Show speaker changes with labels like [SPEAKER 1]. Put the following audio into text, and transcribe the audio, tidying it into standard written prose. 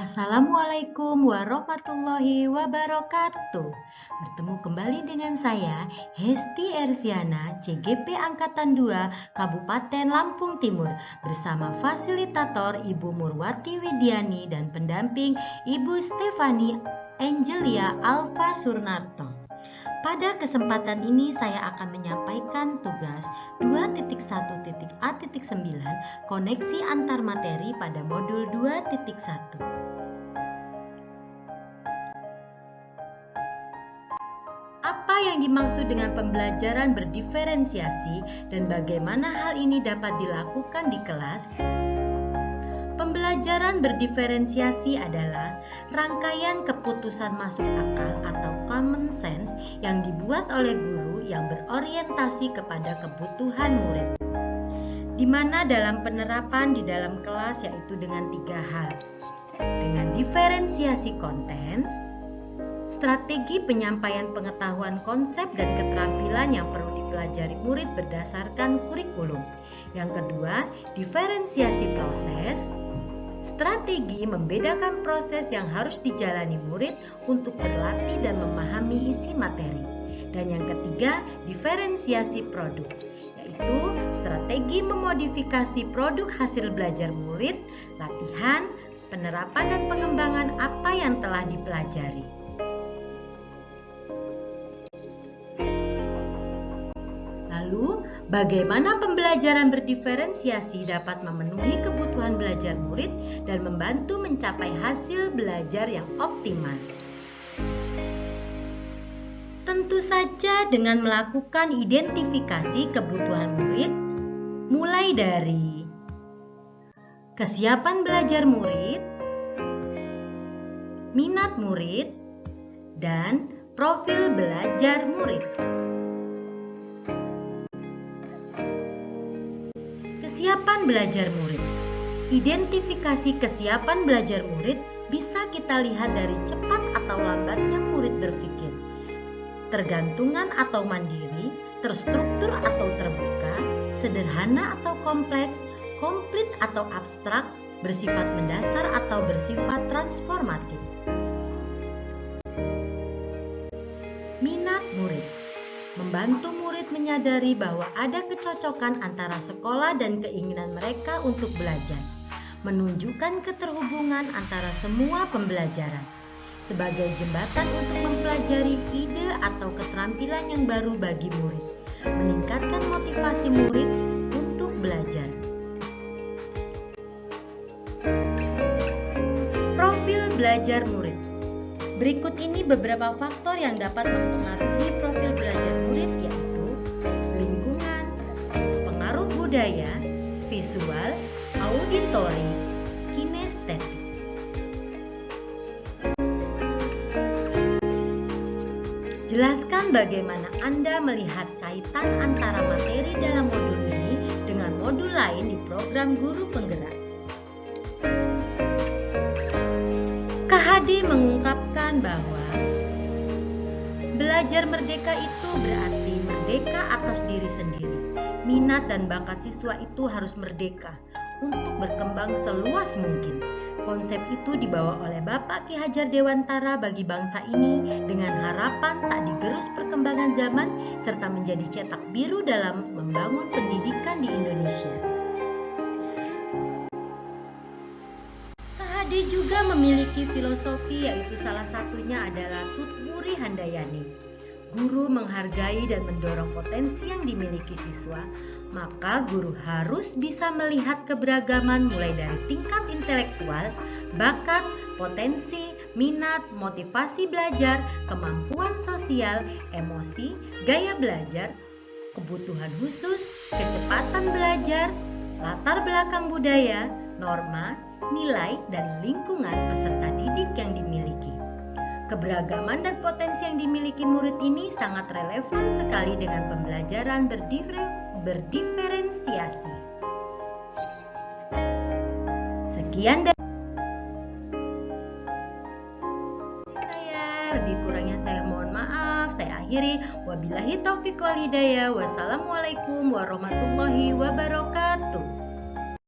[SPEAKER 1] Assalamualaikum warahmatullahi wabarakatuh. Bertemu kembali dengan saya, Hesti Erviana, CGP Angkatan 2, Kabupaten Lampung Timur, bersama fasilitator Ibu Murwati Widiani dan pendamping Ibu Stefani Angelia Alfa Surnarto. Pada kesempatan ini saya akan menyampaikan tugas 2.1.A.9 koneksi antar materi pada modul 2.1. Apa yang dimaksud dengan pembelajaran berdiferensiasi dan bagaimana hal ini dapat dilakukan di kelas? Pembelajaran berdiferensiasi adalah rangkaian keputusan masuk akal atau common sense yang dibuat oleh guru yang berorientasi kepada kebutuhan murid, di mana dalam penerapan di dalam kelas yaitu dengan 3 hal, dengan diferensiasi konten, strategi penyampaian pengetahuan konsep dan keterampilan yang perlu dipelajari murid berdasarkan kurikulum. Yang kedua, diferensiasi proses, strategi membedakan proses yang harus dijalani murid untuk berlatih dan memahami isi materi. Dan yang ketiga, diferensiasi produk, yaitu strategi memodifikasi produk hasil belajar murid, latihan, penerapan dan pengembangan apa yang telah dipelajari. Lalu, bagaimana pembelajaran berdiferensiasi dapat memenuhi kebutuhan belajar murid dan membantu mencapai hasil belajar yang optimal? Tentu saja dengan melakukan identifikasi kebutuhan murid, mulai dari kesiapan belajar murid, minat murid, dan profil belajar murid. Kesiapan belajar murid. Identifikasi kesiapan belajar murid bisa kita lihat dari cepat atau lambatnya murid berpikir, tergantungan atau mandiri, terstruktur atau terbuka, sederhana atau kompleks, komplit atau abstrak, bersifat mendasar atau bersifat transformatif. Minat murid. Membantu murid menyadari bahwa ada kecocokan antara sekolah dan keinginan mereka untuk belajar, menunjukkan keterhubungan antara semua pembelajaran, sebagai jembatan untuk mempelajari ide atau keterampilan yang baru bagi murid, meningkatkan motivasi murid untuk belajar. Profil belajar murid. Berikut ini beberapa faktor yang dapat mempengaruhi profil belajar murid, yaitu lingkungan, pengaruh budaya, visual, auditori, kinestetik. Jelaskan bagaimana Anda melihat kaitan antara materi dalam modul ini dengan modul lain di program Guru Penggerak. KHD mengungkapkan bahwa belajar merdeka itu berarti merdeka atas diri sendiri. Minat dan bakat siswa itu harus merdeka untuk berkembang seluas mungkin. Konsep itu dibawa oleh Bapak Ki Hajar Dewantara bagi bangsa ini dengan harapan tak digerus perkembangan zaman serta menjadi cetak biru dalam membangun pendidikan di Indonesia. KHD juga memiliki filosofi, yaitu salah satunya adalah Tutwuri Handayani. Guru menghargai dan mendorong potensi yang dimiliki siswa, maka guru harus bisa melihat keberagaman mulai dari tingkat intelektual, bakat, potensi, minat, motivasi belajar, kemampuan sosial, emosi, gaya belajar, kebutuhan khusus, kecepatan belajar, latar belakang budaya, norma, nilai, dan lingkungan peserta didik yang dimiliki. Keberagaman dan potensi yang dimiliki murid ini sangat relevan sekali dengan pembelajaran berdiferensiasi. Sekian dari saya, lebih kurangnya saya mohon maaf. Saya akhiri. Wabillahi taufiq wal hidayah. Wassalamualaikum warahmatullahi wabarakatuh.